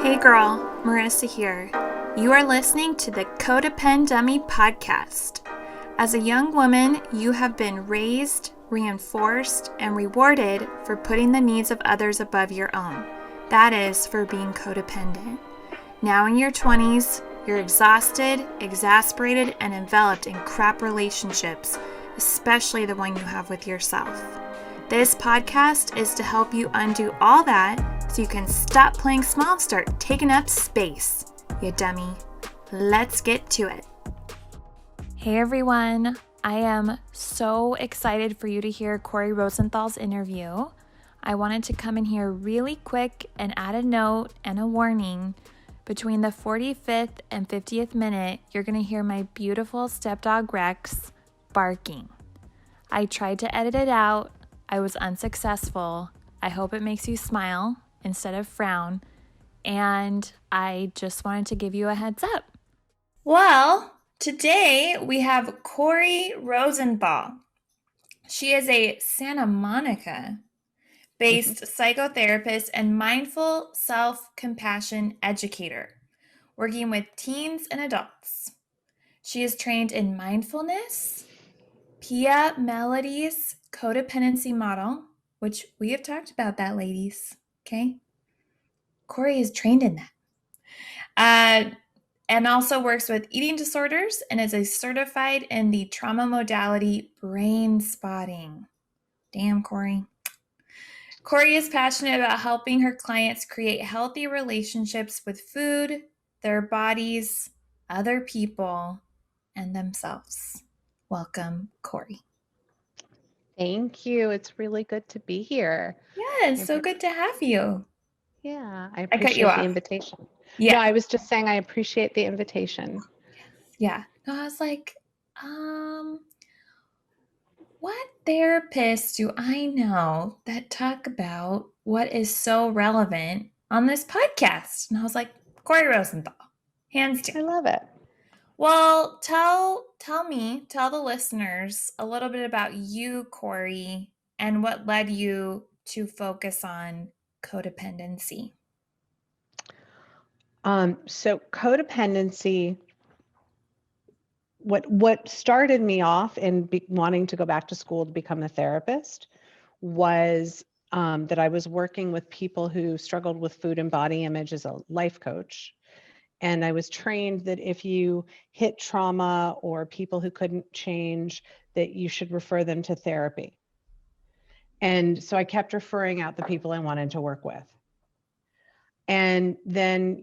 Hey girl, Marissa here. You are listening to the Codependent podcast. As a young woman, you have been raised, reinforced, and rewarded for putting the needs of others above your own. That is for being codependent. Now in your 20s, you're exhausted, exasperated, and enveloped in crap relationships, especially the one you have with yourself. This podcast is to help you undo all that so you can stop playing small and start taking up space, you dummy. Let's get to it. Hey everyone, I am so excited for you to hear Cori Rosenthal's interview. I wanted to come in here really quick and add a note and a warning. Between the 45th and 50th minute, you're going to hear my beautiful stepdog Rex barking. I tried to edit it out. I was unsuccessful. I hope it makes you smile instead of frown. And I just wanted to give you a heads up. Well, today we have Cori Rosenthal. She is a Santa Monica based psychotherapist and mindful self-compassion educator, working with teens and adults. She is trained in mindfulness, Pia Melody's codependency model, which we have talked about that, ladies, okay? Cori is trained in that. And also works with eating disorders and is a certified in the trauma modality Brainspotting. Damn, Cori. Cori is passionate about helping her clients create healthy relationships with food, their bodies, other people, and themselves. Welcome, Cori. Thank you. It's really good to be here. Yeah, it's so good to have you. Yeah, I cut you appreciate the off. invitation. Yeah. No, I was just saying I appreciate the invitation. Yeah. No, I was like, what therapists do I know that talk about what is so relevant on this podcast? And I was like, Cori Rosenthal, hands I down. love it. Well, tell the listeners a little bit about you, Cori, and what led you to focus on codependency. So codependency, what started me off in wanting to go back to school to become a therapist was that I was working with people who struggled with food and body image as a life coach. And I was trained that if you hit trauma or people who couldn't change, that you should refer them to therapy. And so I kept referring out the people I wanted to work with. And then,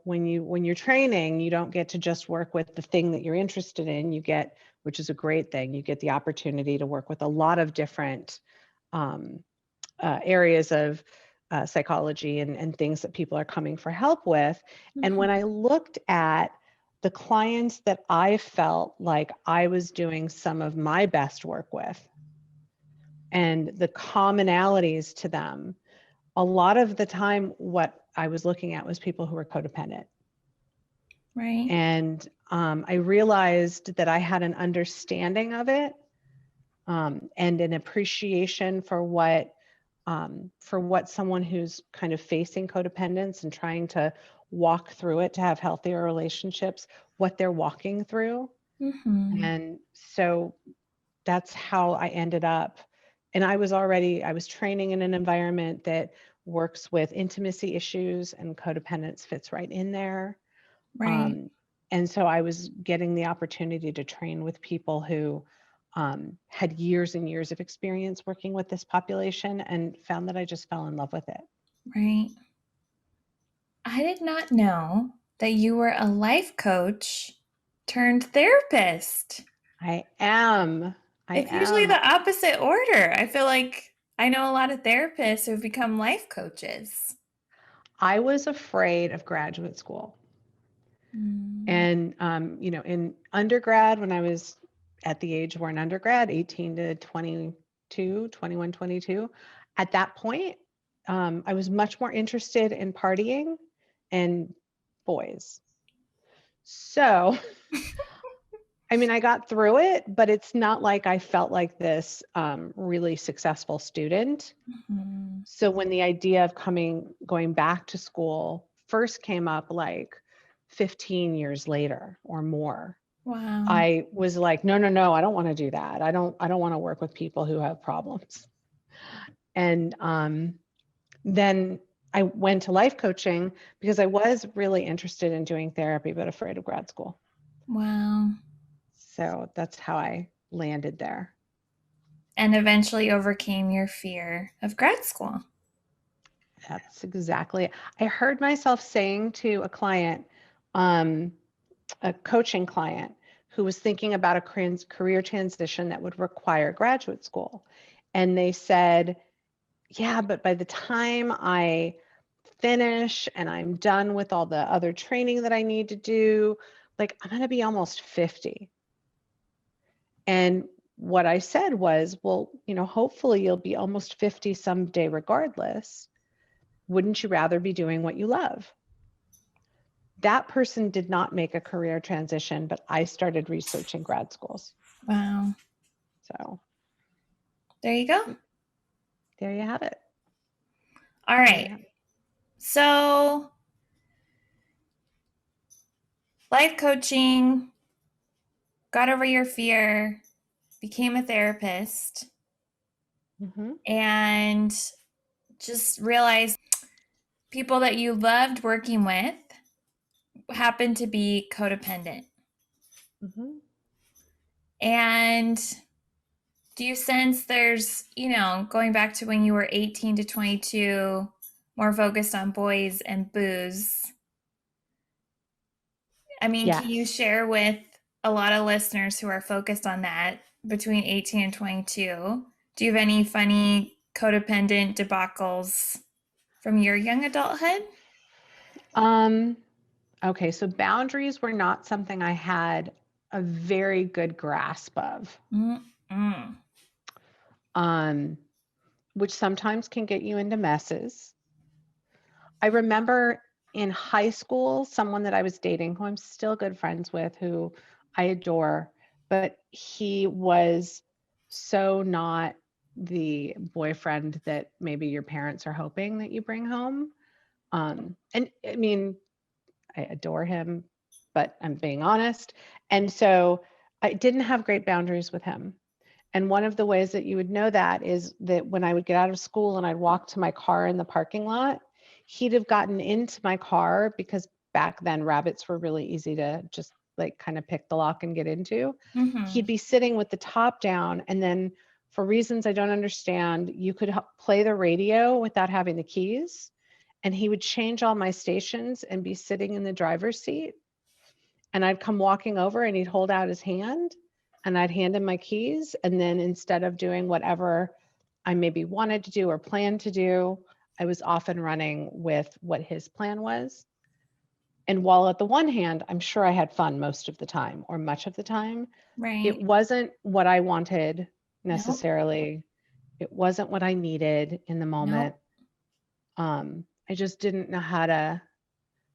when you're training, you don't get to just work with the thing that you're interested in. You get, which is a great thing, you get the opportunity to work with a lot of different areas of psychology and things that people are coming for help with. And when I looked at the clients that I felt like I was doing some of my best work with and the commonalities to them, a lot of the time what I was looking at was people who were codependent. Right. And I realized that I had an understanding of it and an appreciation for what someone who's kind of facing codependence and trying to walk through it to have healthier relationships, what they're walking through. And so that's how I ended up. And I was training in an environment that works with intimacy issues, and codependence fits right in there. Right. And so I was getting the opportunity to train with people who had years and years of experience working with this population, and found that I just fell in love with it. Right. I did not know that you were a life coach turned therapist. I am. It's usually the opposite order. I feel like I know a lot of therapists who've become life coaches. I was afraid of graduate school. And, in undergrad, when I was at the age where an undergrad, 18 to 22, 21, 22, at that point, I was much more interested in partying and boys. So, I got through it, but it's not like I felt like this really successful student. So when the idea of going back to school first came up like 15 years later or more. Wow. I was like, no, I don't want to do that. I don't want to work with people who have problems. And then I went to life coaching because I was really interested in doing therapy, but afraid of grad school. Wow. So that's how I landed there. And eventually overcame your fear of grad school. That's exactly. I heard myself saying to a client, a coaching client who was thinking about a career transition that would require graduate school. And they said, yeah, but by the time I finish and I'm done with all the other training that I need to do, like I'm going to be almost 50. And what I said was, well, hopefully you'll be almost 50 someday regardless. Wouldn't you rather be doing what you love? That person did not make a career transition, but I started researching grad schools. Wow. So there you go. There you have it. All right. So life coaching, got over your fear, became a therapist, and just realized people that you loved working with happened to be codependent. And do you sense there's, going back to when you were 18 to 22, more focused on boys and booze? I mean, Yes. Can you share with a lot of listeners who are focused on that between 18 and 22? Do you have any funny codependent debacles from your young adulthood? Okay, so boundaries were not something I had a very good grasp of. Which sometimes can get you into messes. I remember in high school, someone that I was dating, who I'm still good friends with, who I adore, but he was so not the boyfriend that maybe your parents are hoping that you bring home. And I mean, I adore him, but I'm being honest. And so I didn't have great boundaries with him. And one of the ways that you would know that is that when I would get out of school and I'd walk to my car in the parking lot, he'd have gotten into my car, because back then rabbits were really easy to just like kind of pick the lock and get into. He'd be sitting with the top down, and then for reasons I don't understand, you could play the radio without having the keys, and he would change all my stations and be sitting in the driver's seat. And I'd come walking over and he'd hold out his hand and I'd hand him my keys. And then instead of doing whatever I maybe wanted to do or planned to do, I was often running with what his plan was. And while at the one hand, I'm sure I had fun most of the time or much of the time, Right. It wasn't what I wanted necessarily. Nope. It wasn't what I needed in the moment. Nope. I just didn't know how to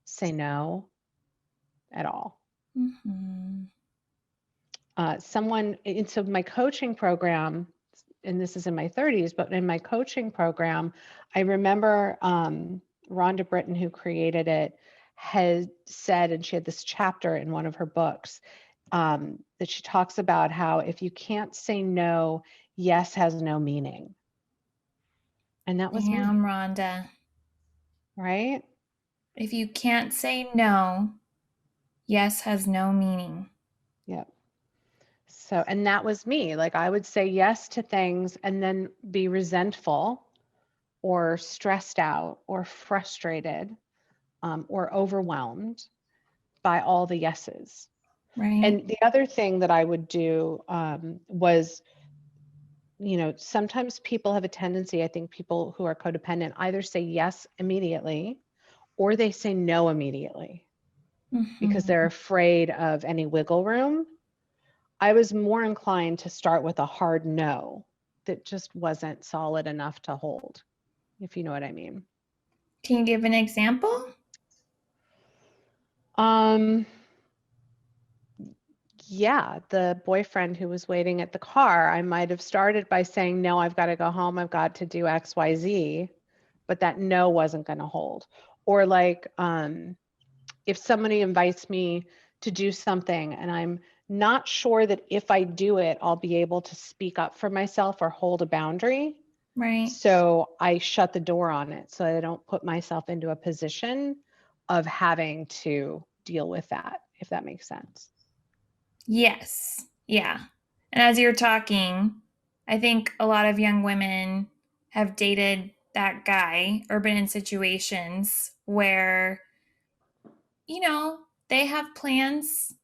say no at all. So my coaching program, and this is in my 30s, but in my coaching program, I remember Rhonda Britton, who created it, had said, and she had this chapter in one of her books, that she talks about how if you can't say no, yes has no meaning. And that was me. Rhonda. Right? If you can't say no, yes has no meaning. Yep. So, and that was me. Like I would say yes to things and then be resentful or stressed out or frustrated or overwhelmed by all the yeses. Right. And the other thing that I would do was, sometimes people have a tendency, I think people who are codependent either say yes immediately or they say no immediately because they're afraid of any wiggle room. I was more inclined to start with a hard no that just wasn't solid enough to hold, if you know what I mean. Can you give an example? Yeah, the boyfriend who was waiting at the car, I might have started by saying, no, I've got to go home. I've got to do X, Y, Z. but that no wasn't going to hold. Or like, if somebody invites me to do something and I'm not sure that if I do it, I'll be able to speak up for myself or hold a boundary. Right. So I shut the door on it so I don't put myself into a position of having to deal with that, if that makes sense. Yes. Yeah. And as you're talking, I think a lot of young women have dated that guy or been in situations where, they have plans,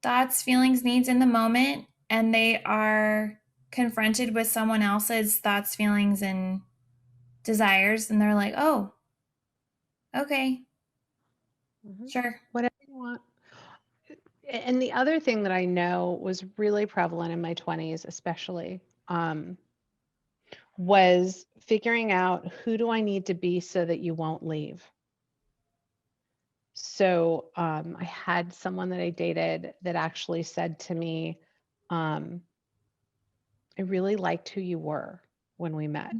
thoughts, feelings, needs in the moment, and they are confronted with someone else's thoughts, feelings, and desires. And they're like, oh, okay, sure. Whatever you want. And the other thing that I know was really prevalent in my 20s, especially, was figuring out who do I need to be so that you won't leave. So I had someone that I dated that actually said to me, I really liked who you were when we met,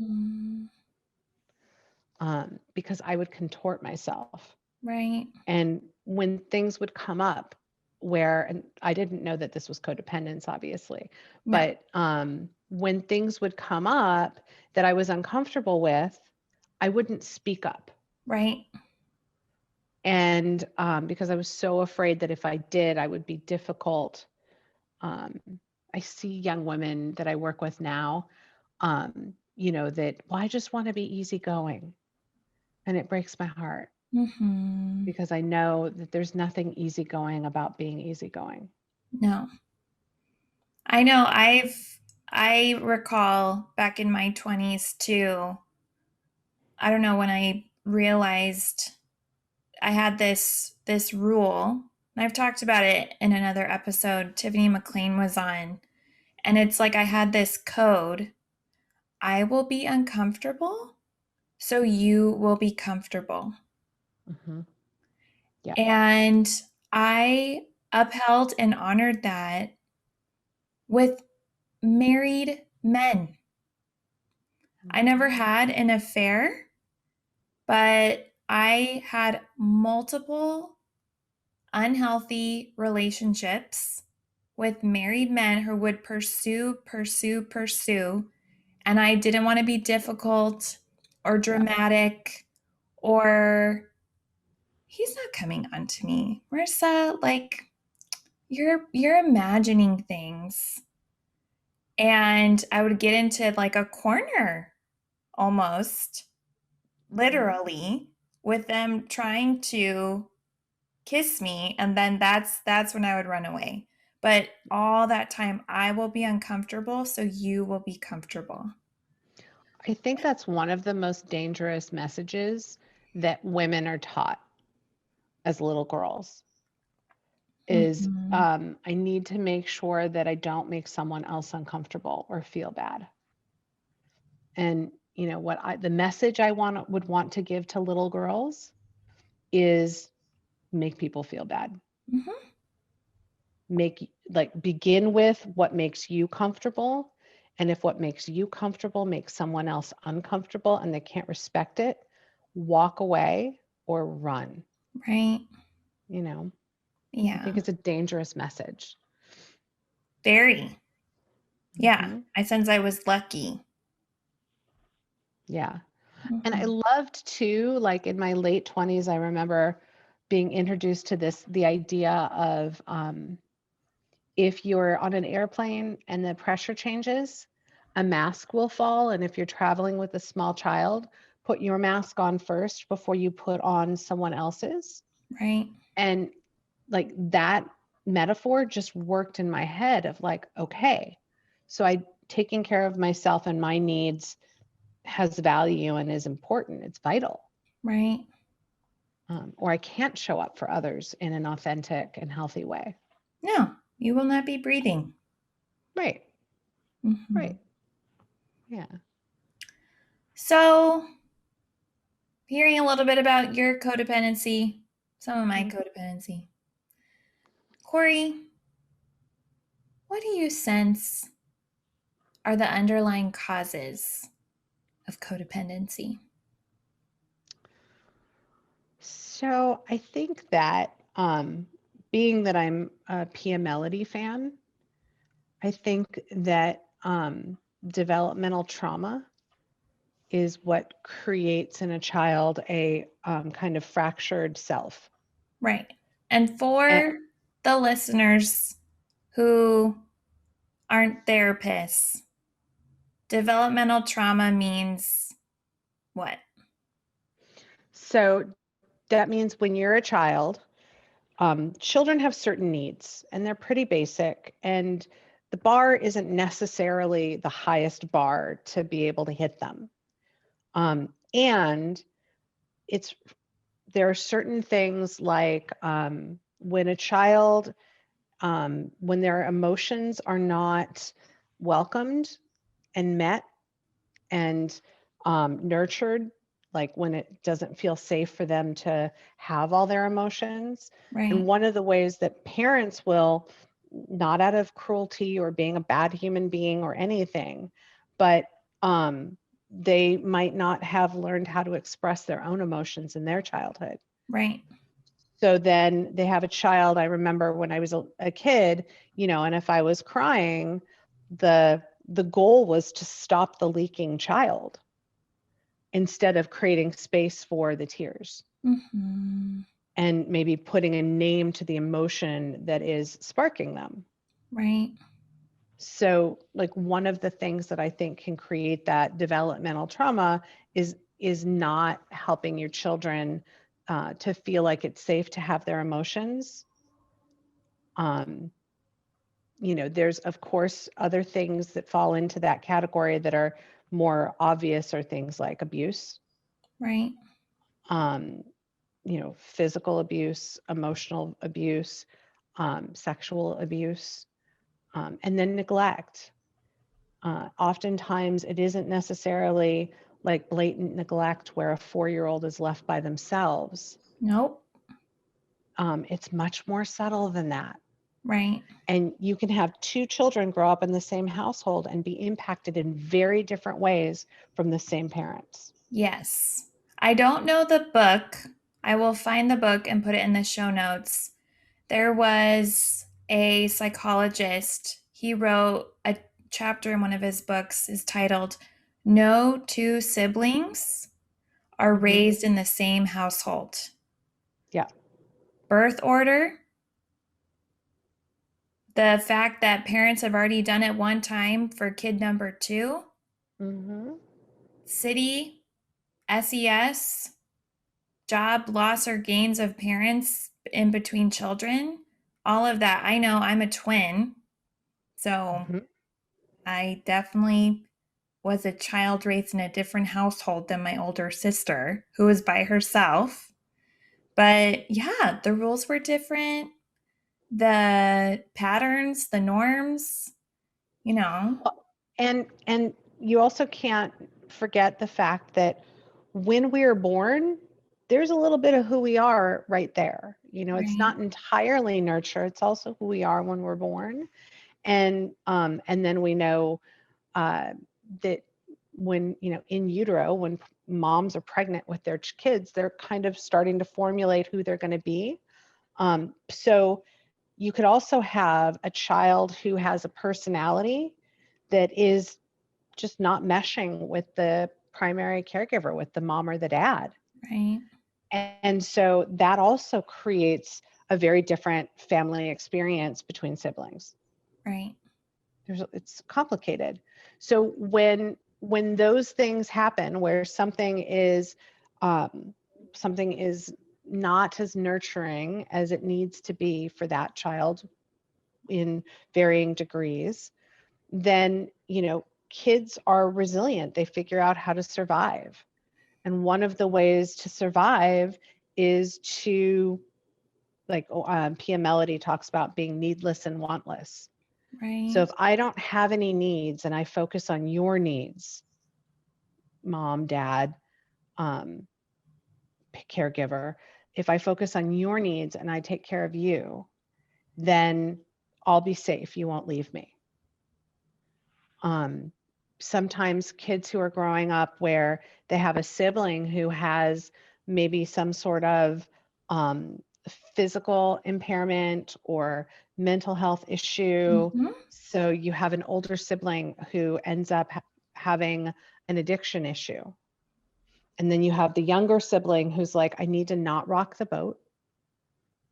because I would contort myself. Right. And when things would come up where, and I didn't know that this was codependence, obviously, No. but when things would come up that I was uncomfortable with, I wouldn't speak up. Right. And because I was so afraid that if I did, I would be difficult. I see young women that I work with now, that, well, I just want to be easygoing. And it breaks my heart because I know that there's nothing easygoing about being easygoing. No. I know I recall back in my 20s too. I don't know when I realized I had this rule. And I've talked about it in another episode Tiffany McLean was on. And it's like I had this code. I will be uncomfortable, so you will be comfortable. Mm-hmm. Yeah. And I upheld and honored that with married men. I never had an affair, but I had multiple unhealthy relationships with married men who would pursue. And I didn't want to be difficult or dramatic or he's not coming onto me. Marissa, like you're imagining things. And I would get into like a corner almost literally with them trying to kiss me, and then that's when I would run away. But all that time I will be uncomfortable so you will be comfortable. I think that's one of the most dangerous messages that women are taught as little girls is I need to make sure that I don't make someone else uncomfortable or feel bad. And the message I would want to give to little girls is make people feel bad. Begin with what makes you comfortable. And if what makes you comfortable makes someone else uncomfortable and they can't respect it, walk away or run. Right. I think it's a dangerous message. Very. Yeah. I sense I was lucky. Yeah. And I loved too, like in my late 20s, I remember being introduced to the idea of if you're on an airplane and the pressure changes, a mask will fall. And if you're traveling with a small child, put your mask on first before you put on someone else's. Right. And like that metaphor just worked in my head of like, okay, so taking care of myself and my needs has value and is important. It's vital. Right. Or I can't show up for others in an authentic and healthy way. No, you will not be breathing. Right. Right. Yeah. So, hearing a little bit about your codependency, some of my codependency. Cori, what do you sense are the underlying causes of codependency? So I think that being that I'm a Pia Melody fan, I think that developmental trauma is what creates in a child a kind of fractured self. Right. And And for the listeners who aren't therapists, developmental trauma means what? so that means when you're a child, children have certain needs and they're pretty basic. And the bar isn't necessarily the highest bar to be able to hit them. And there are certain things like when a child, when their emotions are not welcomed and met and nurtured, like when it doesn't feel safe for them to have all their emotions. Right. And one of the ways that parents will, not out of cruelty or being a bad human being or anything, but they might not have learned how to express their own emotions in their childhood. Right. So then they have a child. I remember when I was a kid, and if I was crying, the goal was to stop the leaking child instead of creating space for the tears Mm-hmm. and maybe putting a name to the emotion that is sparking them. Right. So like one of the things that I think can create that developmental trauma is not helping your children to feel like it's safe to have their emotions. There's of course other things that fall into that category that are more obvious, or things like abuse. Right. Physical abuse, emotional abuse, sexual abuse, and then neglect. Oftentimes, it isn't necessarily like blatant neglect where a 4-year-old is left by themselves. Nope. It's much more subtle than that. Right. And you can have two children grow up in the same household and be impacted in very different ways from the same parents. Yes. I don't know the book. I will find the book and put it in the show notes. There was a psychologist. He wrote a chapter in one of his books is titled No Two Siblings Are Raised in the Same Household. Yeah. Birth order, the fact that parents have already done it one time for kid number 2, city, SES, job loss or gains of parents in between children, all of that. I know I'm a twin, so I definitely was a child raised in a different household than my older sister, who was by herself. But yeah, the rules were different. The patterns, the norms, And you also can't forget the fact that when we are born, there's a little bit of who we are right there. It's Right. not entirely nurture. It's also who we are when we're born. And then we know that when, in utero, when moms are pregnant with their kids, they're kind of starting to formulate who they're going to be. So you could also have a child who has a personality that is just not meshing with the primary caregiver, with the mom or the dad. Right. And so that also creates a very different family experience between siblings. Right. It's complicated. So when those things happen, where something is not as nurturing as it needs to be for that child in varying degrees, then kids are resilient. They figure out how to survive. And one of the ways to survive is to, like Pia Melody talks about, being needless and wantless. Right. So if I don't have any needs and I focus on your needs, mom, dad, caregiver, if I focus on your needs and I take care of you, then I'll be safe. You won't leave me. sometimes kids who are growing up where they have a sibling who has maybe some sort of physical impairment or mental health issue. Mm-hmm. So you have an older sibling who ends up having an addiction issue. And then you have the younger sibling who's like, I need to not rock the boat.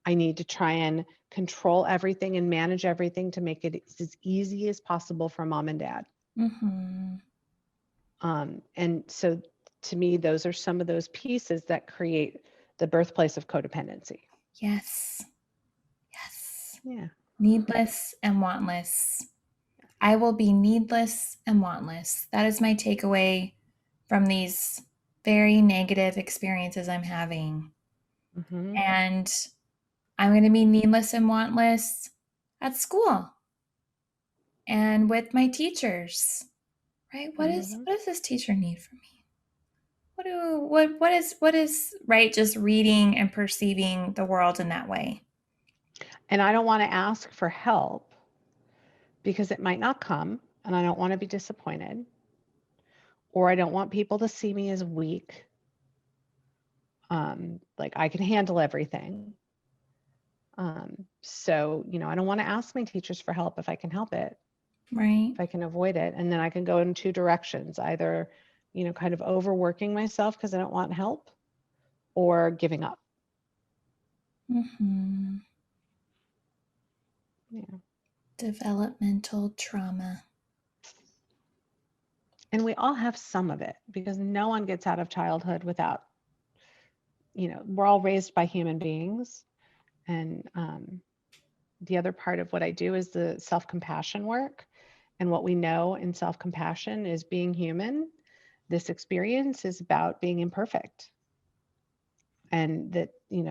I need to try and control everything and manage everything to make it as easy as possible for mom and dad. Mm-hmm. And so to me, those are some of those pieces that create the birthplace of codependency. Yes. Yes. Yeah. Needless and wantless. I will be needless and wantless. That is my takeaway from these very negative experiences I'm having. Mm-hmm. And I'm going to be needless and wantless at school and with my teachers. Right? What does this teacher need from me? What is right, just reading and perceiving the world in that way? And I don't want to ask for help because it might not come, and I don't want to be disappointed, or I don't want people to see me as weak. Like I can handle everything. So, I don't want to ask my teachers for help if I can help it, Right. if I can avoid it. And then I can go in two directions, either, kind of overworking myself because I don't want help, or giving up. Mm-hmm. Yeah. Developmental trauma. And we all have some of it because no one gets out of childhood without, we're all raised by human beings. And the other part of what I do is the self-compassion work. And what we know in self-compassion is being human. This experience is about being imperfect. And that,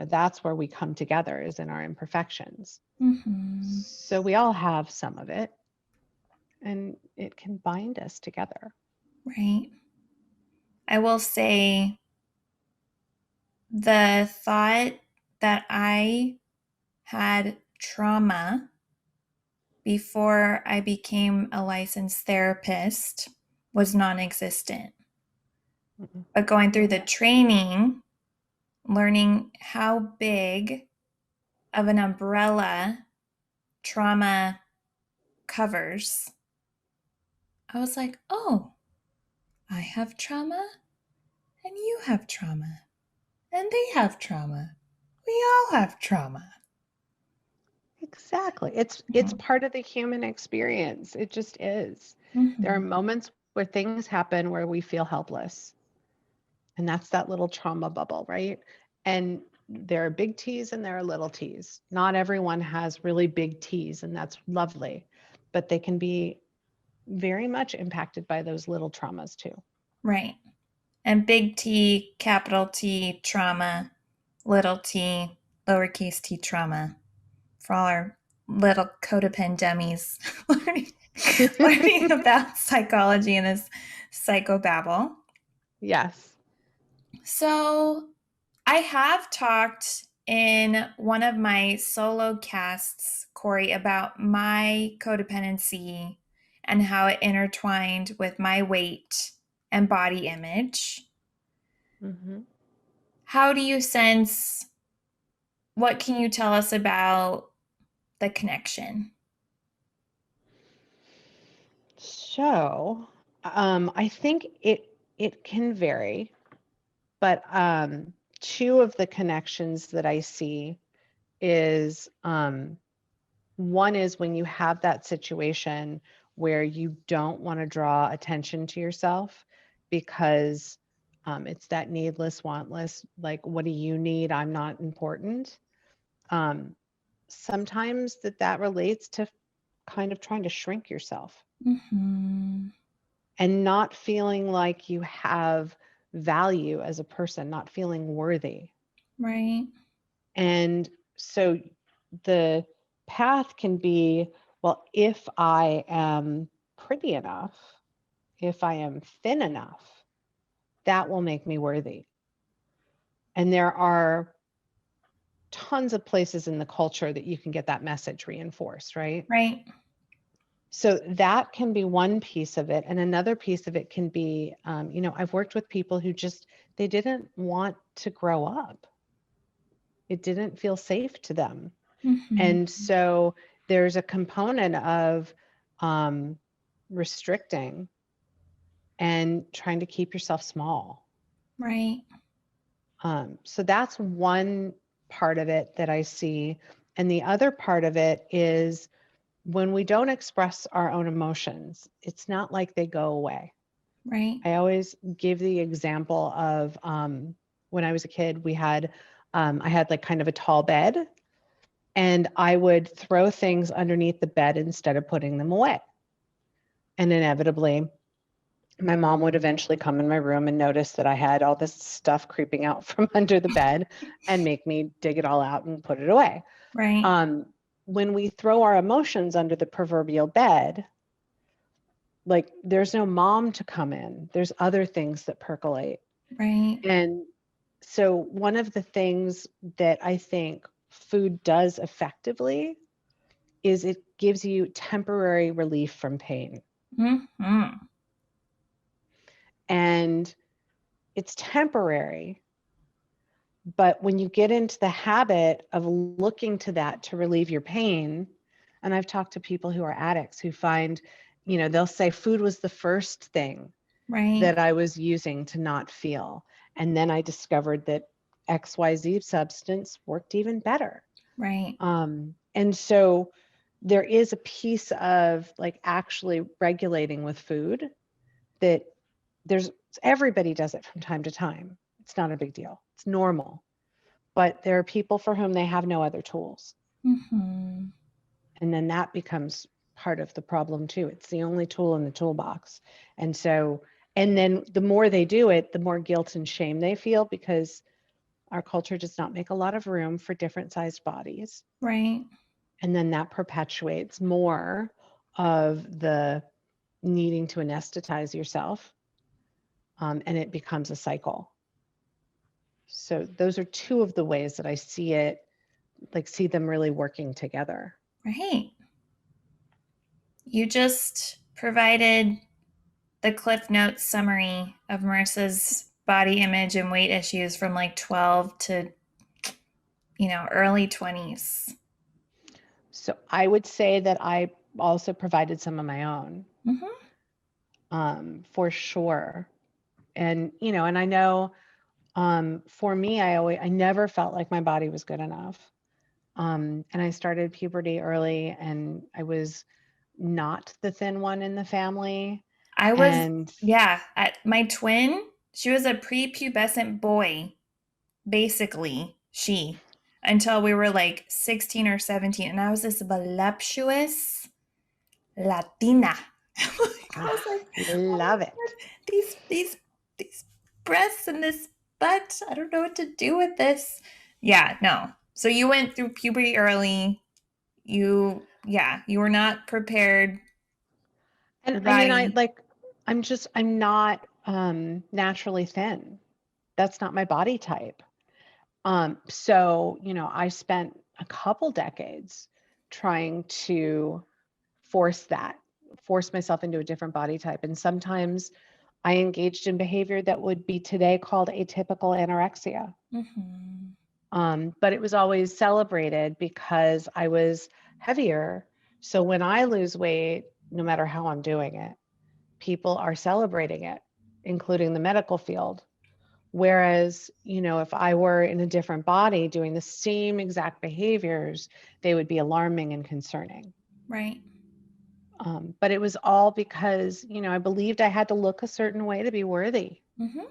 that's where we come together, is in our imperfections. Mm-hmm. So we all have some of it, and it can bind us together. Right. I will say the thought that I had trauma before I became a licensed therapist was non-existent. Mm-mm. But going through the training, learning how big of an umbrella trauma covers, I was like, oh, I have trauma and you have trauma and they have trauma. We all have trauma. Exactly. It's part of the human experience. It just is. There are Mm-hmm. moments where things happen where we feel helpless. And that's that little trauma bubble, right? And there are big T's and there are little T's. Not everyone has really big T's, and that's lovely, but they can be very much impacted by those little traumas too. Right. And big T, capital T trauma, little t, lowercase t trauma, for all our little codependent dummies learning about psychology in this psychobabble. Yes. So I have talked in one of my solo casts, Cori, about my codependency and how it intertwined with my weight and body image. Mm-hmm. How do you sense, what can you tell us about the connection? So, I think it can vary, but two of the connections that I see is one is when you have that situation where you don't want to draw attention to yourself because it's that needless, wantless, like, what do you need? I'm not important. Sometimes that relates to kind of trying to shrink yourself Mm-hmm. and not feeling like you have value as a person, not feeling worthy. Right. And so the path can be, well, if I am pretty enough, if I am thin enough, that will make me worthy. And there are tons of places in the culture that you can get that message reinforced, right? Right. So that can be one piece of it. And another piece of it can be, I've worked with people who they didn't want to grow up. It didn't feel safe to them. Mm-hmm. And so there's a component of restricting and trying to keep yourself small. Right. So that's one part of it that I see. And the other part of it is when we don't express our own emotions, it's not like they go away. Right. I always give the example of when I was a kid, I had like kind of a tall bed, and I would throw things underneath the bed instead of putting them away. And inevitably, my mom would eventually come in my room and notice that I had all this stuff creeping out from under the bed and make me dig it all out and put it away. Right. When we throw our emotions under the proverbial bed, like there's no mom to come in. There's other things that percolate. Right. And so one of the things that I think food does effectively is it gives you temporary relief from pain. Mm-hmm. And it's temporary, but when you get into the habit of looking to that to relieve your pain, and I've talked to people who are addicts who find, they'll say food was the first thing Right. that I was using to not feel. And then I discovered that XYZ substance worked even better. Right. And so there is a piece of like actually regulating with food that everybody does it from time to time. It's not a big deal. It's normal. But there are people for whom they have no other tools. Mm-hmm. And then that becomes part of the problem too. It's the only tool in the toolbox. And then the more they do it, the more guilt and shame they feel, because our culture does not make a lot of room for different sized bodies. Right. And then that perpetuates more of the needing to anesthetize yourself. And it becomes a cycle. So those are two of the ways that I see them really working together. Right. You just provided the Cliff Notes summary of Marissa's body image and weight issues from like 12 to, early 20s. So I would say that I also provided some of my own, for sure. And, and I know for me, I never felt like my body was good enough. And I started puberty early, and I was not the thin one in the family. I was, And my twin, she was a prepubescent boy, basically, until we were like 16 or 17. And I was this voluptuous Latina. I was like, love it. these breasts and this butt. I don't know what to do with this. Yeah, no. So you went through puberty early. You were not prepared. And Your I mean, body. I'm not naturally thin. That's not my body type. So, I spent a couple decades trying to force myself into a different body type. And sometimes I engaged in behavior that would be today called atypical anorexia. But it was always celebrated because I was heavier. So when I lose weight, no matter how I'm doing it, people are celebrating it, including the medical field. Whereas, if I were in a different body doing the same exact behaviors, they would be alarming and concerning. Right. But it was all because, I believed I had to look a certain way to be worthy. And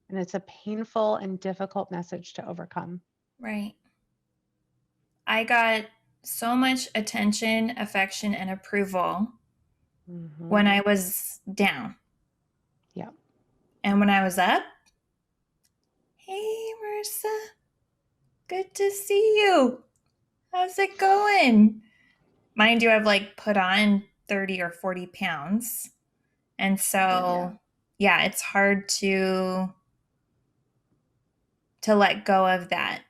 it's a painful and difficult message to overcome. Right. I got so much attention, affection, and approval when I was down. Yeah. And when I was up, hey, Marissa, good to see you. How's it going? Mind you, I've like put on 30 or 40 pounds. And so, it's hard to let go of that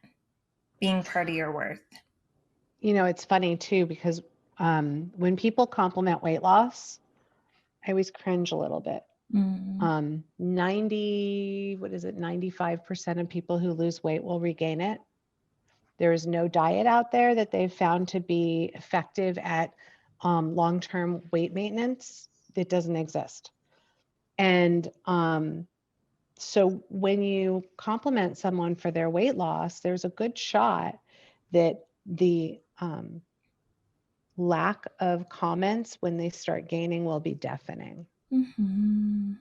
being part of your worth. It's funny too, because When people compliment weight loss, I always cringe a little bit. 95% of people who lose weight will regain it. There is no diet out there that they've found to be effective at long-term weight maintenance. It doesn't exist. And so when you compliment someone for their weight loss, there's a good shot that the lack of comments when they start gaining will be deafening. Mm-hmm.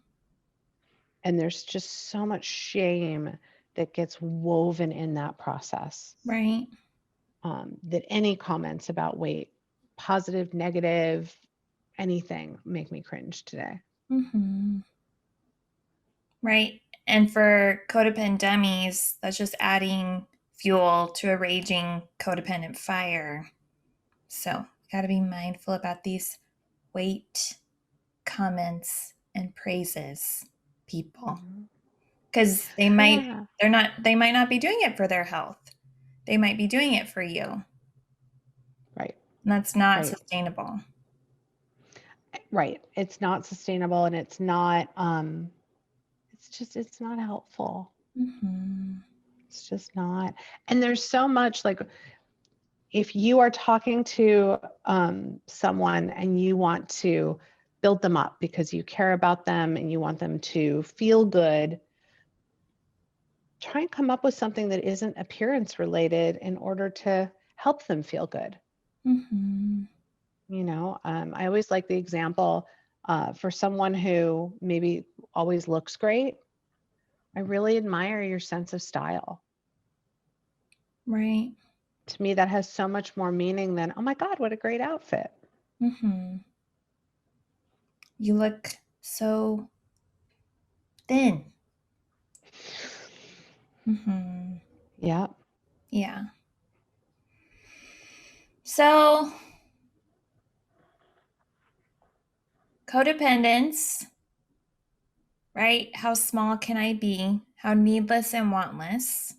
And there's just so much shame that gets woven in that process. Right. That any comments about weight, positive, negative, anything, make me cringe today. Mm-hmm. Right. And for codependent dummies, that's just adding fuel to a raging codependent fire. So, got to be mindful about these weight comments and praises, people, because they might not be doing it for their health. They might be doing it for you. Right. And that's not Right. sustainable. Right. It's not sustainable, and it's not it's not helpful. Mm-hmm. It's just not. And there's so much, like, if you are talking to someone and you want to build them up because you care about them and you want them to feel good, try and come up with something that isn't appearance related in order to help them feel good. Mm-hmm. You know, I always like the example for someone who maybe always looks great. I really admire your sense of style. Right. To me, that has so much more meaning than, oh my God, what a great outfit. Mm-hmm. You look so thin. Mm-hmm. Yeah. Yeah. So, codependence, right? How small can I be? How needless and wantless.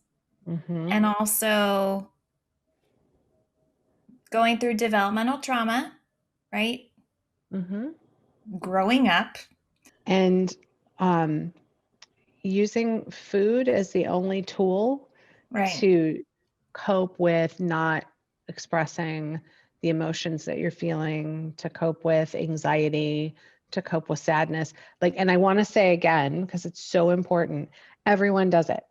Mm-hmm. And also going through developmental trauma, right? Mm-hmm. Growing up. And using food as the only tool Right. to cope with not expressing the emotions that you're feeling, to cope with anxiety, to cope with sadness. Like, and I want to say again, because it's so important, everyone does it.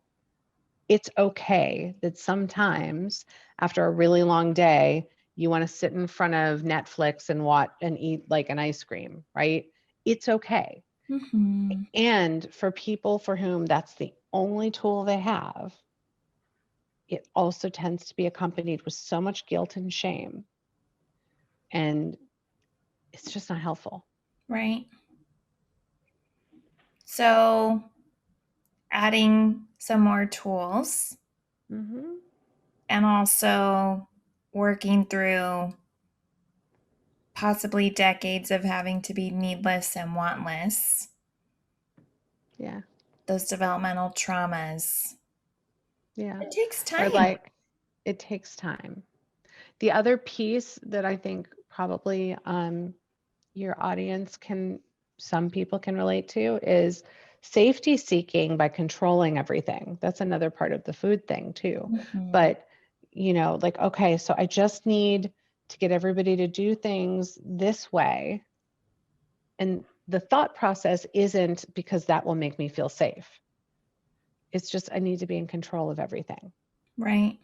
It's okay that sometimes after a really long day, you want to sit in front of Netflix and watch and eat like an ice cream, right? It's okay. Mm-hmm. And for people for whom that's the only tool they have, it also tends to be accompanied with so much guilt and shame. And it's just not helpful. Right. So, adding some more tools Mm-hmm. and also working through possibly decades of having to be needless and wantless. Yeah. Those developmental traumas. Yeah. It takes Or time. like, it takes time. The other piece that I think probably your audience some people can relate to is safety seeking by controlling everything. That's another part of the food thing too. Mm-hmm. But, you know, like, okay, so I just need to get everybody to do things this way. And the thought process isn't because that will make me feel safe. It's just, I need to be in control of everything. Right.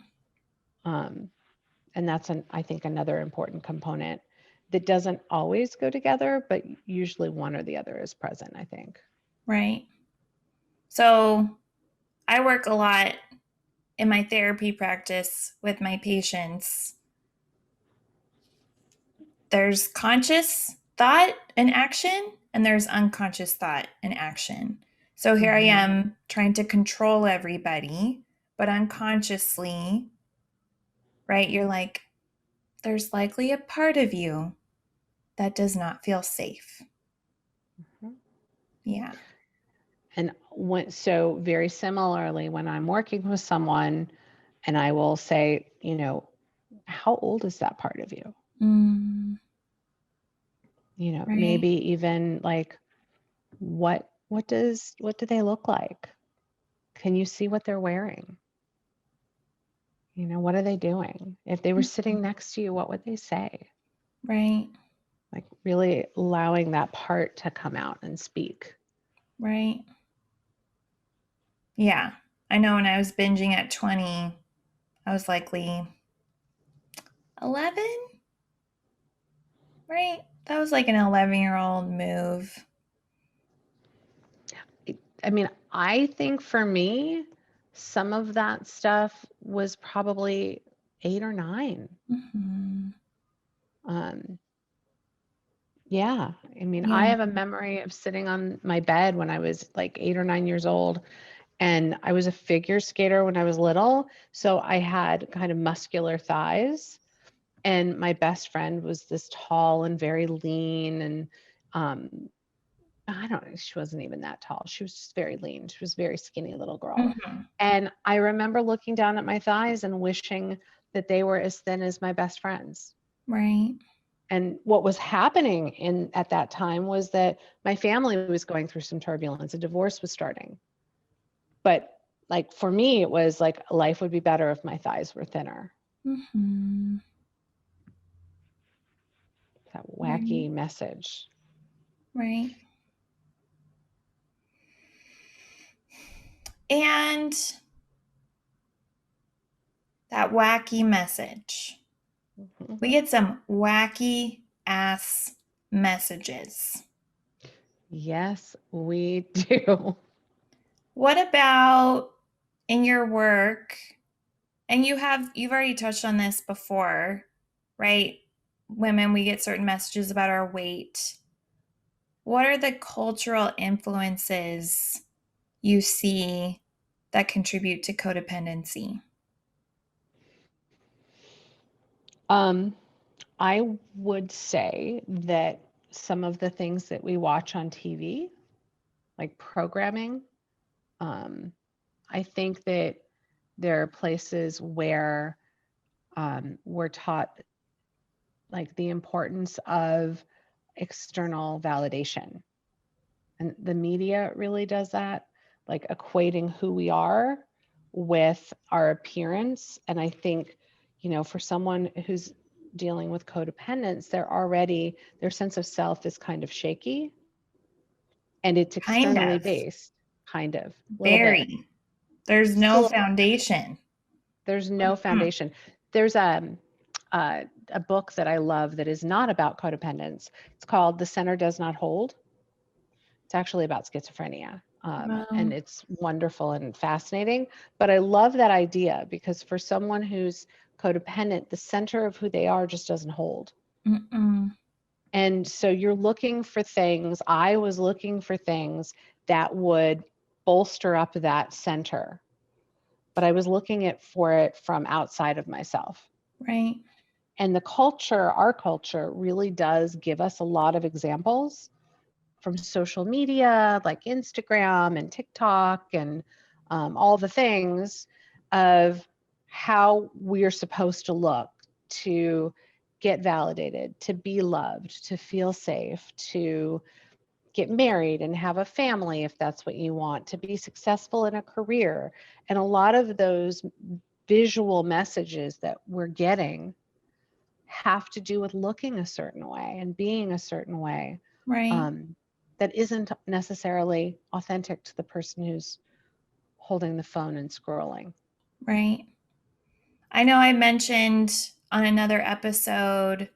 And that's I think another important component that doesn't always go together, but usually one or the other is present, I think. Right. So I work a lot in my therapy practice with my patients. There's conscious thought and action, and there's unconscious thought and action. So here I am trying to control everybody, but unconsciously, right? You're like, there's likely a part of you that does not feel safe. Mm-hmm. Yeah. And so very similarly, when I'm working with someone and I will say, you know, how old is that part of you? Right. maybe even like, what do they look like? Can you see what they're wearing? What are they doing? If they were sitting next to you, what would they say? Right. Like really allowing that part to come out and speak. Right. Yeah. I know when I was binging at 20, I was likely 11, right? That was like an 11-year-old move. I mean, I think for me, some of that stuff was probably 8 or 9. Mm-hmm. Yeah. I mean, I Yeah. have a memory of sitting on my bed when I was like 8 or 9 years old. And I was a figure skater when I was little. So I had kind of muscular thighs. And my best friend was this tall and very lean. And I don't know, she wasn't even that tall. She was just very lean. She was a very skinny little girl. Mm-hmm. And I remember looking down at my thighs and wishing that they were as thin as my best friends. Right. And what was happening at that time was that my family was going through some turbulence. A divorce was starting. But like for me, it was like life would be better if my thighs were thinner. Mm-hmm. That wacky message. Right. And that wacky message. Mhm. We get some wacky ass messages. Yes, we do. What about in your work? And you've already touched on this before, right? Women, we get certain messages about our weight. What are the cultural influences you see that contribute to codependency? I would say that some of the things that we watch on TV, like programming, I think that there are places where we're taught like the importance of external validation. And the media really does that, like equating who we are with our appearance. And I think, for someone who's dealing with codependence, their sense of self is kind of shaky and it's Kind externally of. based, kind of, a little bit. Very. There's Just a no little. foundation. There's no foundation. There's a book that I love that is not about codependence. It's called The Center Does Not Hold. It's actually about schizophrenia. And Wow. it's wonderful and fascinating. But I love that idea because for someone who's codependent, the center of who they are just doesn't hold. Mm-mm. And so you're looking for things. I was looking for things that would bolster up that center, but I was looking for it from outside of myself. Right. And our culture really does give us a lot of examples from social media like Instagram and TikTok and all the things of how we're supposed to look to get validated, to be loved, to feel safe, to get married and have a family if that's what you want, to be successful in a career. And a lot of those visual messages that we're getting have to do with looking a certain way and being a certain way. Right. That isn't necessarily authentic to the person who's holding the phone and scrolling. Right. I know I mentioned on another episode,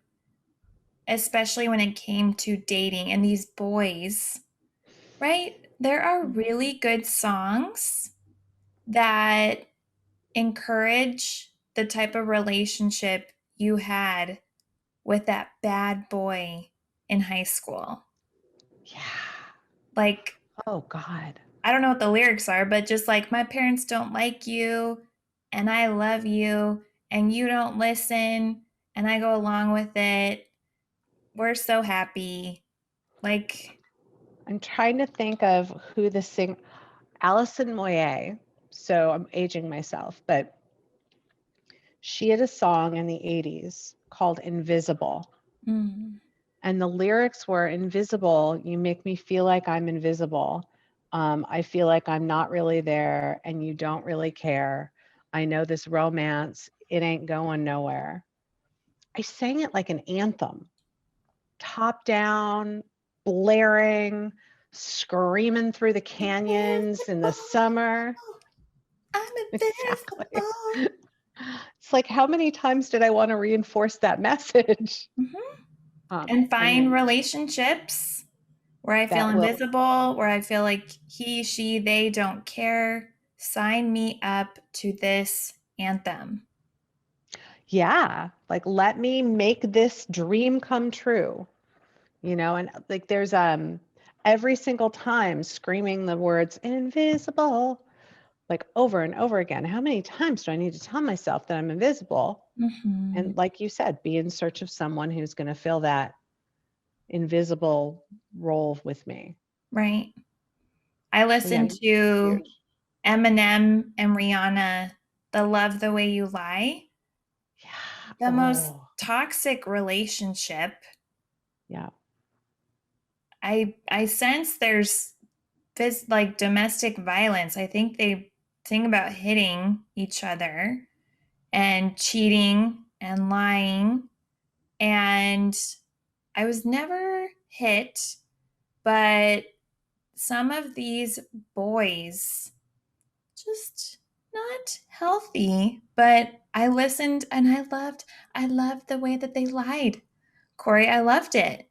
especially when it came to dating and these boys, right? There are really good songs that encourage the type of relationship you had with that bad boy in high school. Yeah. Like, Oh, God. I don't know what the lyrics are, but just like, my parents don't like you and I love you and you don't listen and I go along with it. We're so happy. Like, I'm trying to think of who Alison Moyet. So I'm aging myself, but she had a song in the 80s called Invisible. mm, And the lyrics were, invisible, you make me feel like I'm invisible. I feel like I'm not really there and you don't really care. I know this romance, it ain't going nowhere. I sang it like an anthem, top down, blaring, screaming through the canyons in the summer. I'm Exactly. invisible. It's like, how many times did I want to reinforce that message? And find then relationships where I feel that will, invisible, where I feel like he, she, they don't care. Sign me up to this anthem. yeah, like, let me make this dream come true, and like there's every single time screaming the words invisible, like over and over again. How many times do I need to tell myself that I'm invisible? And like you said, be in search of someone who's going to fill that invisible role with me. Right. I So yeah, listened to huge. Eminem and Rihanna, The Love the Way You Lie. Yeah. The most Oh, toxic relationship. yeah. I sense there's this like domestic violence. I think they sing about hitting each other and cheating and lying. And I was never hit, but some of these boys just not healthy. But I listened and I loved the way that they lied. Cori, I loved it.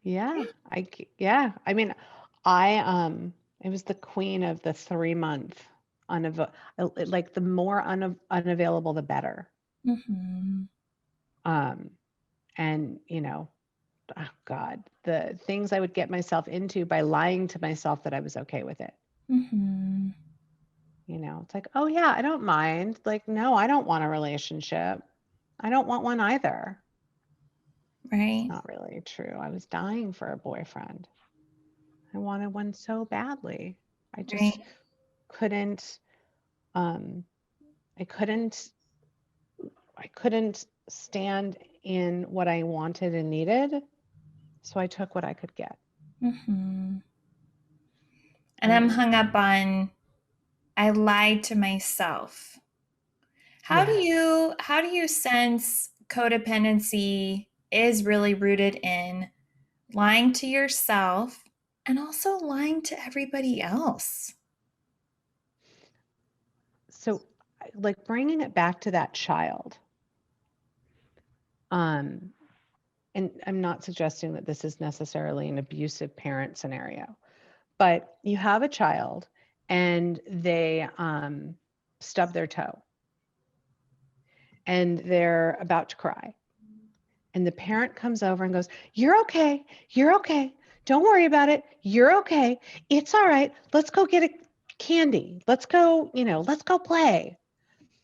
Yeah. Yeah. I mean, I was the queen of the 3 month like the more unavailable, the better. Mm-hmm. Um, and oh God, the things I would get myself into by lying to myself that I was okay with it. Mm-hmm. It's like, oh yeah, I don't mind. Like, no, I don't want a relationship. I don't want one either. It's Right. not really true. I was dying for a boyfriend. I wanted one so badly. I just Right. couldn't um I couldn't I couldn't stand in what I wanted and needed. So I took what I could get. Mm-hmm. And I'm And hung up on I lied to myself. yes. How do you sense codependency is really rooted in lying to yourself and also lying to everybody else? So like bringing it back to that child. Um and I'm not suggesting that this is necessarily an abusive parent scenario, but you have a child and they stub their toe and they're about to cry. And the parent comes over and goes, "You're okay. You're okay. Don't worry about it. You're okay. It's all right. Let's go get a candy. Let's go play."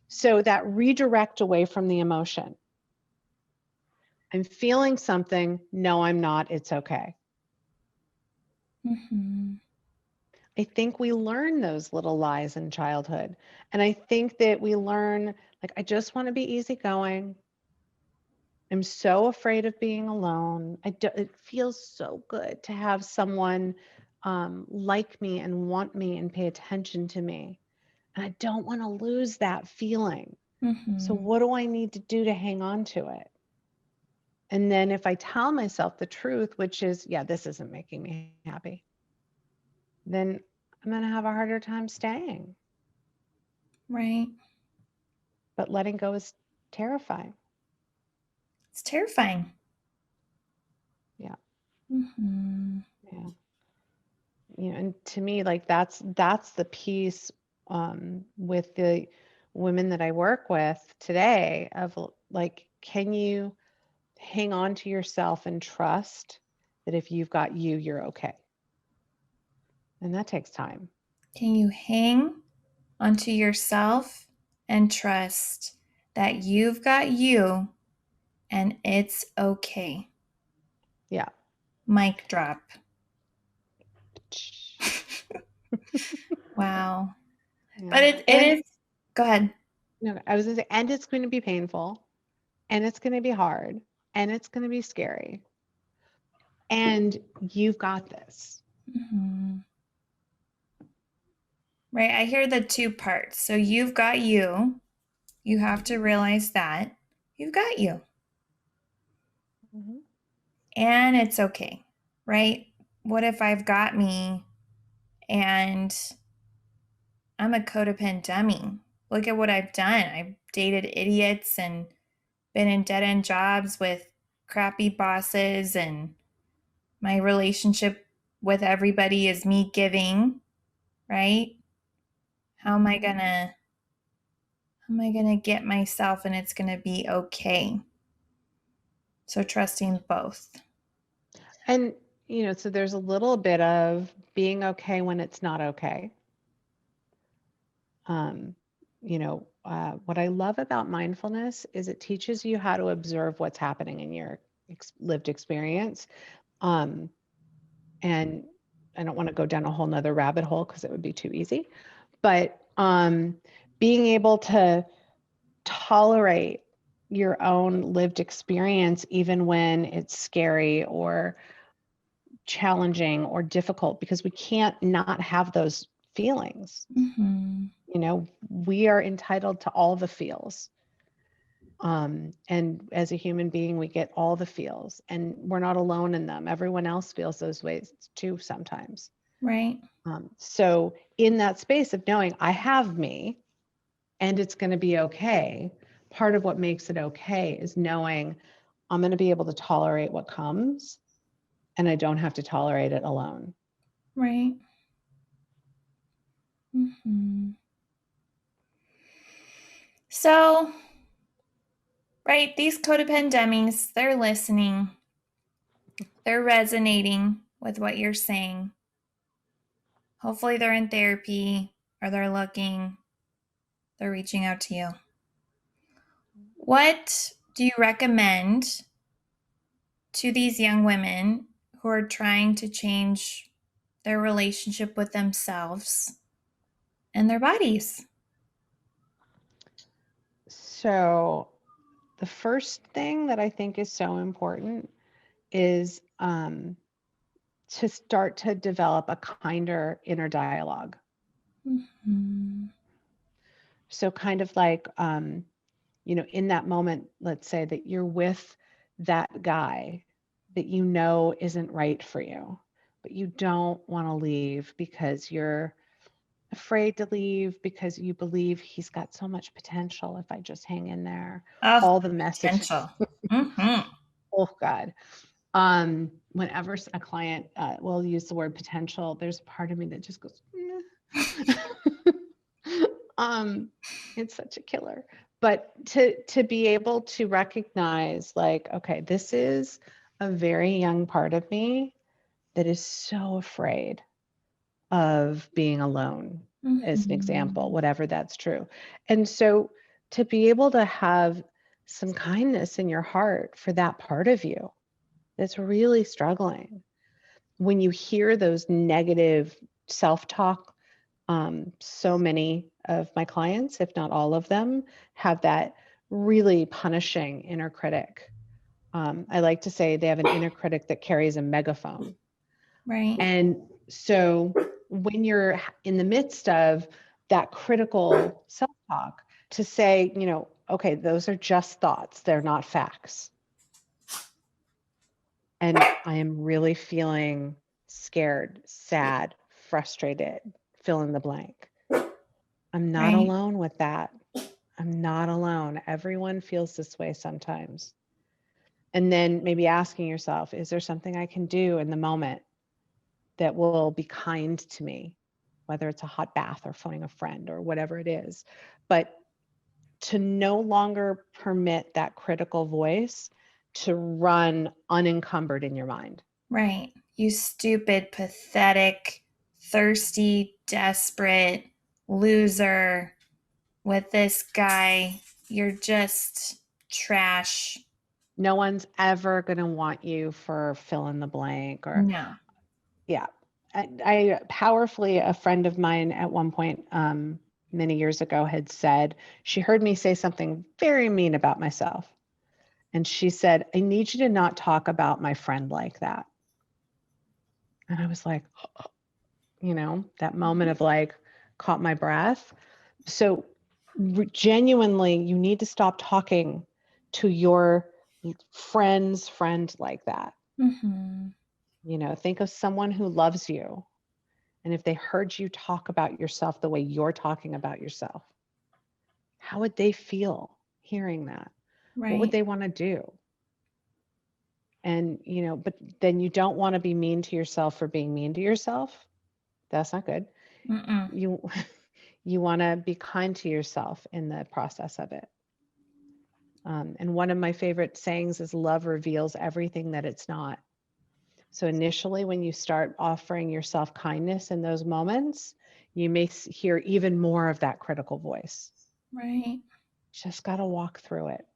So that redirect away from the emotion. I'm feeling something. No, I'm not. It's okay. Mm-hmm. I think we learn those little lies in childhood. And I think that we learn, like, I just want to be easygoing. I'm so afraid of being alone. It feels so good to have someone like me and want me and pay attention to me. And I don't want to lose that feeling. So, Mm-hmm. what do I need to do to hang on to it? And then if I tell myself the truth, which is, yeah, this isn't making me happy, then I'm going to have a harder time staying. Right. But letting go is terrifying. It's terrifying. Yeah. Mm-hmm. Yeah. And to me, like that's the piece with the women that I work with today of like, can you hang on to yourself and trust that if you've got you, you're okay? And that takes time. Can you hang onto yourself and trust that you've got you and it's okay? Yeah. Mic drop. Wow. Yeah. But it And is, go ahead. no, I was gonna say, and it's going to be painful and it's going to be hard. and it's going to be scary. And you've got this. Mm-hmm. Right. I hear the two parts. So you've got you. You have to realize that you've got you. Mm-hmm. And it's okay. Right. What if I've got me and I'm a codependent dummy? Look at what I've done. I've dated idiots and been in dead end jobs with crappy bosses, and my relationship with everybody is me giving, right? How am I gonna get myself and it's gonna be okay? So trusting both. And, so there's a little bit of being okay when it's not okay. What I love about mindfulness is it teaches you how to observe what's happening in your lived experience. And I don't want to go down a whole nother rabbit hole because it would be too easy, but being able to tolerate your own lived experience, even when it's scary or challenging or difficult, because we can't not have those feelings. Mm-hmm. We are entitled to all the feels. And as a human being, we get all the feels, and we're not alone in them. Everyone else feels those ways too sometimes. Right. So in that space of knowing I have me and it's going to be okay, part of what makes it okay is knowing I'm going to be able to tolerate what comes, and I don't have to tolerate it alone. Right. Mm-hmm. So, right, these codependent dummies, they're listening. They're resonating with what you're saying. Hopefully they're in therapy or they're reaching out to you. What do you recommend to these young women who are trying to change their relationship with themselves and their bodies? So the first thing that I think is so important is to start to develop a kinder inner dialogue. Mm-hmm. So kind of like, in that moment, let's say that you're with that guy that isn't right for you, but you don't want to leave because you're afraid to leave because you believe he's got so much potential if I just hang in there. Oh, All the messages. potential. Mm-hmm. Oh God. Whenever a client will use the word potential, there's a part of me that just goes, it's such a killer. But to be able to recognize, like, okay, this is a very young part of me that is so afraid of being alone, as an example, whatever that's true. And so to be able to have some kindness in your heart for that part of you that's really struggling. When you hear those negative self-talk, so many of my clients, if not all of them, have that really punishing inner critic. I like to say they have an inner critic that carries a megaphone. Right. And so when you're in the midst of that critical self-talk, to say, okay, those are just thoughts, they're not facts. And I am really feeling scared, sad, frustrated, fill in the blank. I'm not Right. alone with that. I'm not alone. Everyone feels this way sometimes. And then maybe asking yourself, is there something I can do in the moment that will be kind to me, whether it's a hot bath or phoning a friend or whatever it is, but to no longer permit that critical voice to run unencumbered in your mind. Right. You stupid, pathetic, thirsty, desperate loser with this guy. You're just trash. No one's ever going to want you for fill in the blank or, No. yeah. I powerfully, a friend of mine at one point, many years ago had said, she heard me say something very mean about myself. And she said, I need you to not talk about my friend like that. And I was like, that moment of like, caught my breath. So genuinely, you need to stop talking to your friend's friend like that. Think of someone who loves you. And if they heard you talk about yourself the way you're talking about yourself, how would they feel hearing that? Right. What would they want to do? And, but then you don't want to be mean to yourself for being mean to yourself. That's not good. You want to be kind to yourself in the process of it. And one of my favorite sayings is love reveals everything that it's not. So initially, when you start offering yourself kindness in those moments, you may hear even more of that critical voice. Right. Just got to walk through it.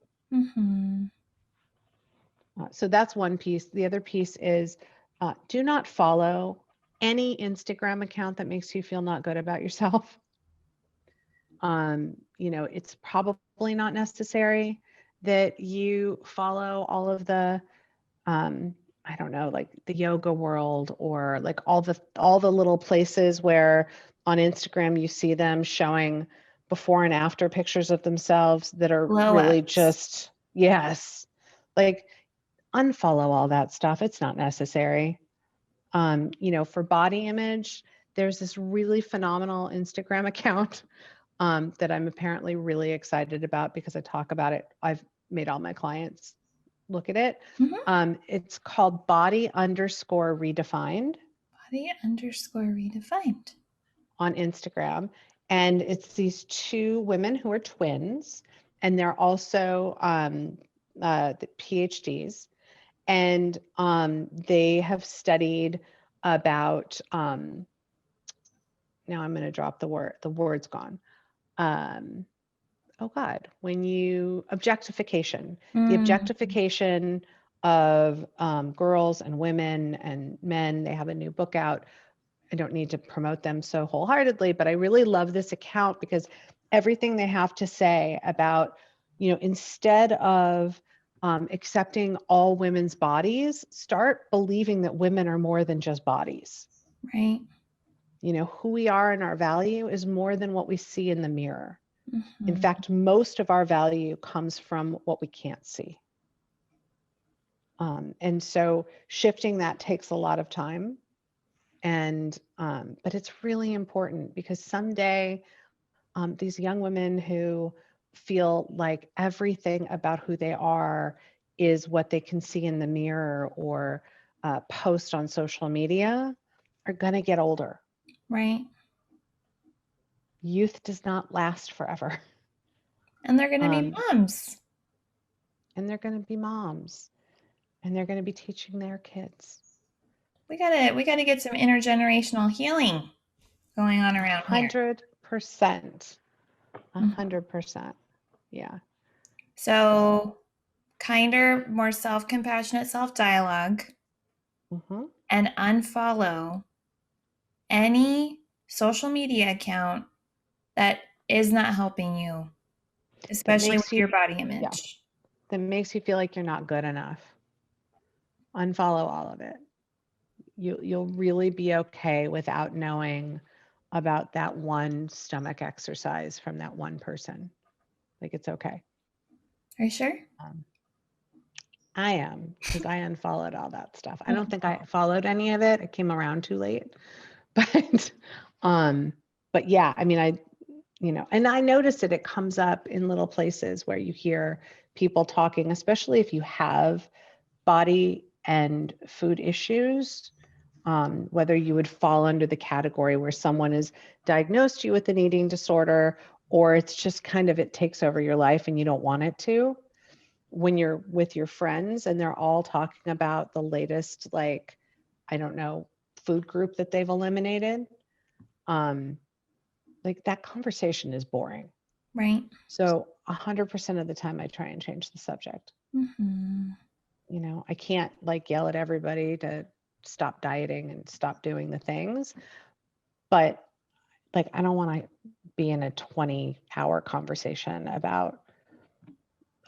So that's one piece. The other piece is do not follow any Instagram account that makes you feel not good about yourself. It's probably not necessary that you follow all of the I don't know, like the yoga world, or like all the little places where on Instagram you see them showing before and after pictures of themselves that are really just, yes, like unfollow all that stuff. It's not necessary. For body image, there's this really phenomenal Instagram account that I'm apparently really excited about because I talk about it. I've made all my clients look at it. It's called body_redefined. Body_redefined. On Instagram. And it's these two women who are twins, and they're also the PhDs. And they have studied about, now I'm going to drop the word, the word's gone. Objectification, the objectification of girls and women and men. They have a new book out. I don't need to promote them so wholeheartedly, but I really love this account because everything they have to say about, instead of accepting all women's bodies, start believing that women are more than just bodies. Right. Who we are and our value is more than what we see in the mirror. In fact, most of our value comes from what we can't see. And so shifting that takes a lot of time. And, but it's really important because someday these young women who feel like everything about who they are is what they can see in the mirror or post on social media are going to get older. Right. Youth does not last forever. And they're going to be moms. And they're going to be moms. And they're going to be teaching their kids. We gotta get some intergenerational healing going on around 100%. 100%. Yeah. So kinder, more self-compassionate self-dialogue, and unfollow any social media account that is not helping you, especially with your body image. Yeah, that makes you feel like you're not good enough. Unfollow all of it. You'll really be okay without knowing about that one stomach exercise from that one person. Like, it's okay. Are you sure? I am, because I unfollowed all that stuff. I don't think I followed any of it. I came around too late. But yeah, I mean, and I noticed it comes up in little places where you hear people talking, especially if you have body and food issues, whether you would fall under the category where someone has diagnosed you with an eating disorder, or it's just kind of, it takes over your life and you don't want it to. When you're with your friends and they're all talking about the latest, like, I don't know, food group that they've eliminated, like that conversation is boring. Right. So 100% of the time I try and change the subject. I can't like yell at everybody to stop dieting and stop doing the things, but like, I don't want to be in a 20-hour conversation about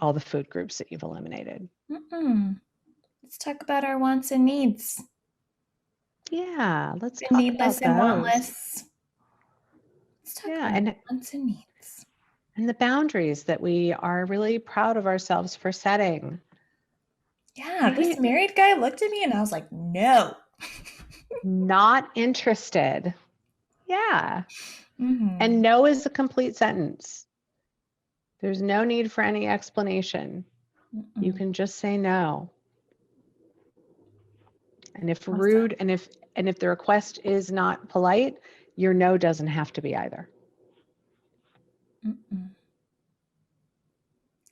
all the food groups that you've eliminated. Let's talk about our wants and needs. Yeah, let's talk Needless about and those. wantless. Let's talk about wants and needs. And the boundaries that we are really proud of ourselves for setting. Yeah, this married guy looked at me and I was like, no. Not interested. Yeah. And no is a complete sentence. There's no need for any explanation. You can just say no. And if rude, and if the request is not polite, your no doesn't have to be either.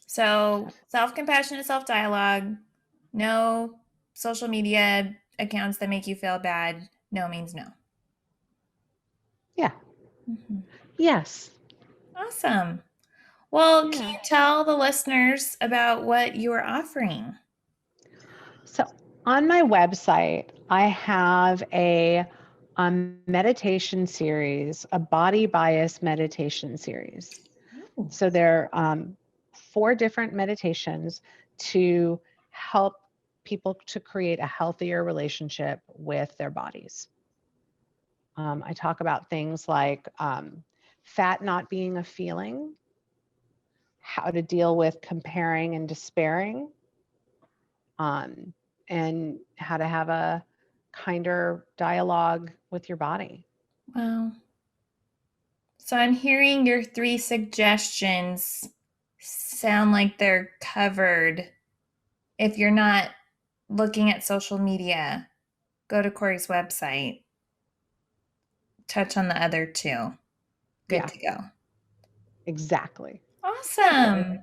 So self-compassionate self-dialogue, no social media accounts that make you feel bad. No means no. Yeah. Yes. Awesome. Well, can you tell the listeners about what you are offering? So on my website, I have a meditation series, a body bias meditation series. So there are 4 different meditations to help people to create a healthier relationship with their bodies. I talk about things like fat not being a feeling, how to deal with comparing and despairing, and how to have a kinder dialogue with your body. Wow. So I'm hearing your 3 suggestions sound like they're covered. If you're not looking at social media, go to Cori's website. Touch on the other 2. Good to go. Exactly. Awesome.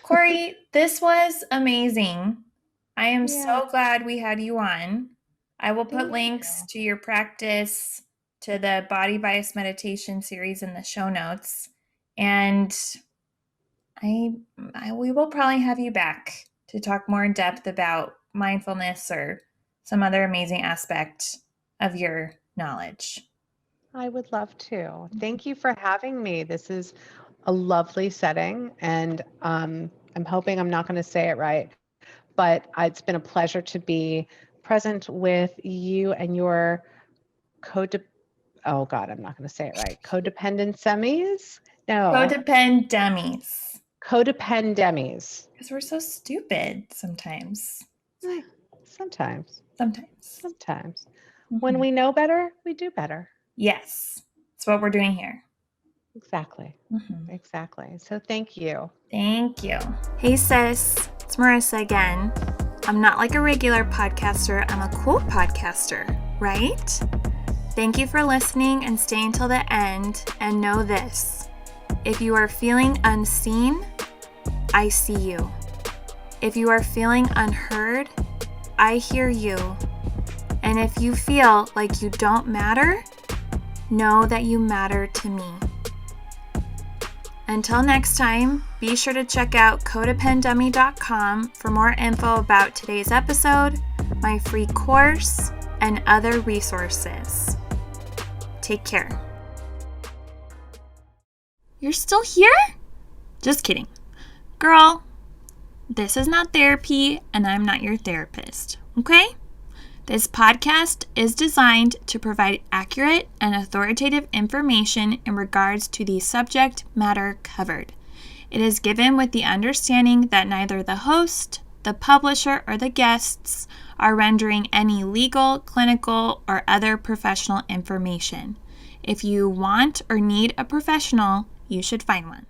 Cori, this was amazing. I am so glad we had you on. I will put links to your practice, to the body bias meditation series in the show notes. And we will probably have you back to talk more in depth about mindfulness or some other amazing aspect of your knowledge. I would love to. Thank you for having me. This is a lovely setting, and I'm hoping I'm not going to say it right, but it's been a pleasure to be present with you and your oh God, I'm not going to say it right. Codependent semis? No. Codependents. Codependents. Because we're so stupid sometimes. Sometimes. Mm-hmm. When we know better, we do better. Yes. That's what we're doing here. Exactly. Exactly. So thank you. Thank you. Hey sis, it's Marissa again. I'm not like a regular podcaster, I'm a cool podcaster, right? Thank you for listening and staying till the end, and know this. If you are feeling unseen, I see you. If you are feeling unheard, I hear you. And if you feel like you don't matter, know that you matter to me. Until next time, be sure to check out codependummy.com for more info about today's episode, my free course, and other resources. Take care. You're still here? Just kidding. Girl, this is not therapy, and I'm not your therapist, okay? This podcast is designed to provide accurate and authoritative information in regards to the subject matter covered. It is given with the understanding that neither the host, the publisher, or the guests are rendering any legal, clinical, or other professional information. If you want or need a professional, you should find one.